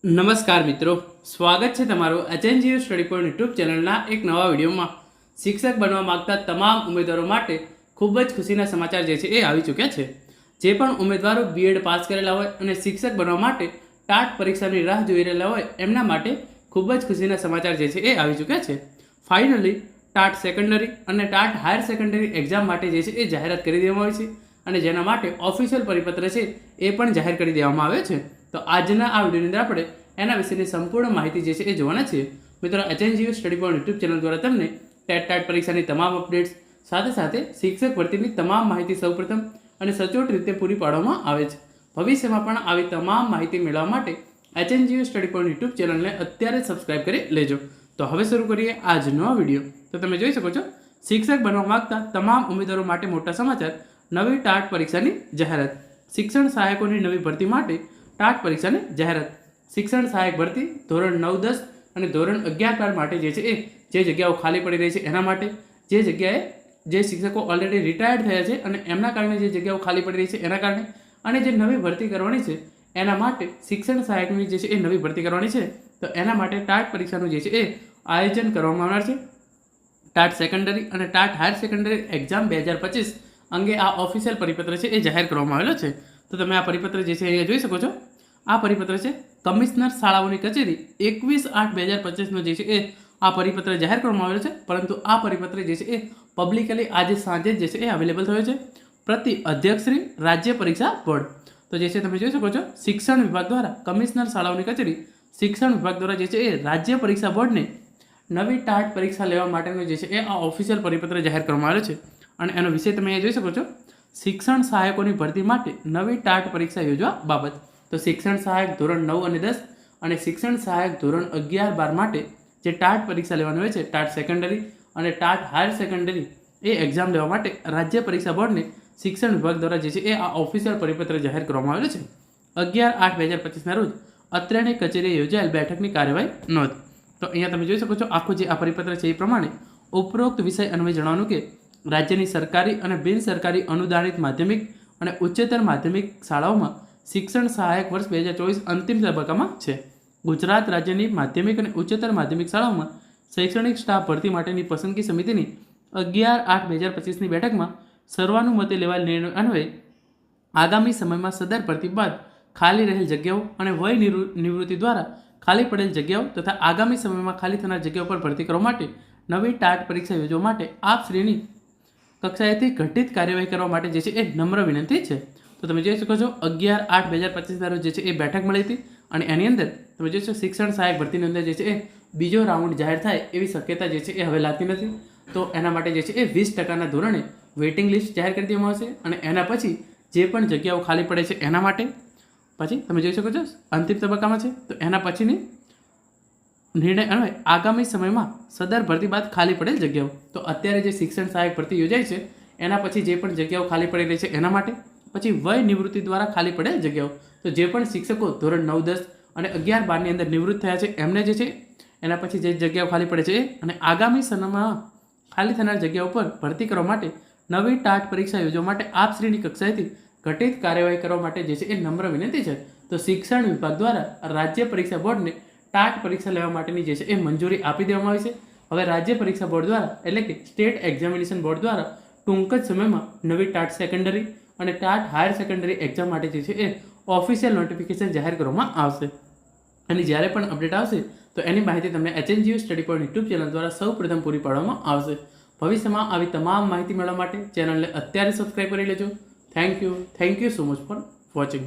નમસ્કાર મિત્રો, સ્વાગત છે તમારું એચએનજીયુ સ્ટડી પોઈન્ટ યુટ્યુબ ચેનલના એક નવા વિડીયોમાં। શિક્ષક બનવા માંગતા તમામ ઉમેદવારો માટે ખૂબ જ ખુશીના સમાચાર જે છે એ આવી ચૂક્યા છે। જે પણ ઉમેદવારો બીએડ પાસ કરેલા હોય અને શિક્ષક બનવા માટે ટાટ પરીક્ષાની રાહ જોઈ રહેલા હોય એમના માટે ખૂબ જ ખુશીના સમાચાર જે છે એ આવી ચૂક્યા છે। ફાઇનલી ટાટ સેકન્ડરી અને ટાટ હાયર સેકન્ડરી એક્ઝામ માટે જે છે એ જાહેરાત કરી દેવામાં આવી છે અને જેના માટે ઓફિશિયલ પરિપત્ર છે એ પણ જાહેર કરી દેવામાં આવ્યો છે। તો આજના આ વિડીયોની અંદર આપણે એના વિશેની સંપૂર્ણ માહિતી જે છે એ જોવાના છીએ। મિત્રો, HNGU study point YouTube channel દ્વારા તમને ટાટ પરીક્ષાની તમામ અપડેટ્સ સાથે સાથે શિક્ષક ભરતીની તમામ માહિતી સૌપ્રથમ અને સચોટ રીતે પૂરી પાડવામાં આવે છે। ભવિષ્યમાં પણ આવી તમામ માહિતી મેળવવા માટે એચએનજીયુ સ્ટડી પોઈન્ટ યુટ્યુબ ચેનલને અત્યારે સબસ્ક્રાઇબ કરી લેજો। તો હવે શરૂ કરીએ આજનો વિડીયો। તો તમે જોઈ શકો છો, શિક્ષક બનવા માંગતા તમામ ઉમેદવારો માટે મોટા સમાચાર। નવી ટાટ પરીક્ષાની જાહેરાત। શિક્ષણ સહાયકોની નવી ભરતી માટે ટાટ પરીક્ષાની જાહેરાત। શિક્ષણ સહાયક ભરતી ધોરણ 9-10 અને ધોરણ 11-12 માટે જે છે એ જે જગ્યાઓ ખાલી પડી રહી છે એના માટે, જે જગ્યાએ જે શિક્ષકો ઓલરેડી રિટાયર્ડ થયા છે અને એમના કારણે જે જગ્યાઓ ખાલી પડી રહી છે એના કારણે, અને જે નવી ભરતી કરવાની છે એના માટે શિક્ષણ સહાયકની જે છે એ નવી ભરતી કરવાની છે, તો એના માટે ટાટ પરીક્ષાનું જે છે એ આયોજન કરવામાં આવનાર છે। ટાટ સેકન્ડરી અને ટાટ હાયર સેકન્ડરી એક્ઝામ 2025 અંગે આ ઓફિશિયલ પરિપત્ર છે એ જાહેર કરવામાં આવેલો છે। તો તમે આ પરિપત્ર જે છે અહીંયા જોઈ શકો છો। આ પરિપત્ર છે કમિશનર શાળાઓની કચેરી 21/8/2025નો જે છે એ આ પરિપત્ર જાહેર કરવામાં આવેલો છે, પરંતુ આ પરિપત્ર જે છે એ પબ્લિકલી આજે સાંજે જે છે એ અવેલેબલ થયો છે। પ્રતિ અધ્યક્ષશ્રી રાજ્ય પરીક્ષા બોર્ડ, તો જે છે તમે જોઈ શકો છો, શિક્ષણ વિભાગ દ્વારા કમિશનર શાળાઓની કચેરી શિક્ષણ વિભાગ દ્વારા જે છે એ રાજ્ય પરીક્ષા બોર્ડને નવી ટાટ પરીક્ષા લેવા માટેનો જે છે એ આ ઓફિશિયલ પરિપત્ર જાહેર કરવામાં આવેલો છે। અને એનો વિષય તમે અહીંયા જોઈ શકો છો, શિક્ષણ સહાયકોની ભરતી માટે નવી ટાટ પરીક્ષા યોજવા બાબત। તો શિક્ષણ સહાયક ધોરણ 9 અને 10 અને શિક્ષણ સહાયક ધોરણ 11-12 માટે જે ટાટ પરીક્ષા લેવાની હોય છે, ટાટ સેકન્ડરી અને ટાટ હાયર સેકન્ડરી એ એક્ઝામ લેવા માટે રાજ્ય પરીક્ષા બોર્ડને શિક્ષણ વિભાગ દ્વારા જે છે એ આ ઓફિશિયલ પરિપત્ર જાહેર કરવામાં આવેલો છે। 11/8/2025ના રોજ અત્રેની કચેરીએ યોજાયેલ બેઠકની કાર્યવાહી નોંધ। તો અહીંયા તમે જોઈ શકો છો, આખું જે આ પરિપત્ર છે એ પ્રમાણે ઉપરોક્ત વિષય અન્વયે જણાવવાનું કે રાજ્યની સરકારી અને બિન સરકારી અનુદાનિત માધ્યમિક અને ઉચ્ચતર માધ્યમિક શાળાઓમાં શિક્ષણ સહાયક વર્ષ 2024 અંતિમ તબક્કામાં છે। ગુજરાત રાજ્યની માધ્યમિક અને ઉચ્ચતર માધ્યમિક શાળાઓમાં શૈક્ષણિક સ્ટાફ ભરતી માટેની પસંદગી સમિતિની 11/8/2025ની બેઠકમાં સર્વાનુમતે લેવાયેલ નિર્ણય અન્વયે આગામી સમયમાં સદર ભરતી બાદ ખાલી રહેલ જગ્યાઓ અને વય નિવૃત્તિ દ્વારા ખાલી પડેલ જગ્યાઓ તથા આગામી સમયમાં ખાલી થનાર જગ્યાઓ પર ભરતી કરવા માટે નવી ટાટ પરીક્ષા યોજવા માટે આપ શ્રેણી કક્ષાએથી ઘટિત કાર્યવાહી કરવા માટે જે છે એ નમ્ર વિનંતી છે। તો તમે જોઈ શકો છો, 11/8/2025ના રોજ જે છે એ બેઠક મળી હતી અને એની અંદર તમે જોઈ શકો શિક્ષણ સહાયક ભરતીની અંદર જે છે એ બીજો રાઉન્ડ જાહેર થાય એવી શક્યતા જે છે એ હવે લાગતી નથી। તો એના માટે જે છે એ 20% ધોરણે વેઇટિંગ લિસ્ટ જાહેર કરી દેવામાં આવશે અને એના પછી જે પણ જગ્યાઓ ખાલી પડે છે એના માટે પછી તમે જોઈ શકો છો અંતિમ તબક્કામાં છે, તો એના પછીની નિર્ણય અન્વયે આગામી સમયમાં સદર ભરતી બાદ ખાલી પડેલ જગ્યાઓ, તો અત્યારે જે શિક્ષણ સહાયક ભરતી યોજાય છે એના પછી જે પણ જગ્યાઓ ખાલી પડી રહી છે એના માટે, પછી વય નિવૃત્તિ દ્વારા ખાલી પડેલ જગ્યાઓ, તો જે પણ શિક્ષકો ધોરણ 9-10 અને 11-12ની અંદર નિવૃત્ત થયા છે એમને જે છે એના પછી જે જગ્યાઓ ખાલી પડે છે એ અને આગામી સમયમાં ખાલી થનાર જગ્યાઓ પર ભરતી કરવા માટે નવી ટાટ પરીક્ષા યોજવા માટે આપ શ્રેણી કક્ષાએથી ઘટિત કાર્યવાહી કરવા માટે જે છે એ નમ્ર વિનંતી છે। તો શિક્ષણ વિભાગ દ્વારા રાજ્ય પરીક્ષા બોર્ડને ટાટ પરીક્ષા લેવા માટેની જે છે એ મંજૂરી આપી દેવામાં આવી છે। હવે રાજ્ય પરીક્ષા બોર્ડ દ્વારા એટલે કે સ્ટેટ એક્ઝામિનેશન બોર્ડ દ્વારા ટૂંક જ સમયમાં નવી ટાટ સેકન્ડરી અને ટાટ હાયર સેકન્ડરી એક્ઝામ માટે જે છે એ ઓફિશિયલ નોટિફિકેશન જાહેર કરવામાં આવશે અને જ્યારે પણ અપડેટ આવશે તો એની માહિતી તમને HNGU study point YouTube channel દ્વારા સૌપ્રથમ પૂરી પાડવામાં આવશે। ભવિષ્યમાં આવી તમામ માહિતી મેળવવા માટે ચેનલને અત્યારે સબસ્ક્રાઇબ કરી લેજો। Thank you so much for watching.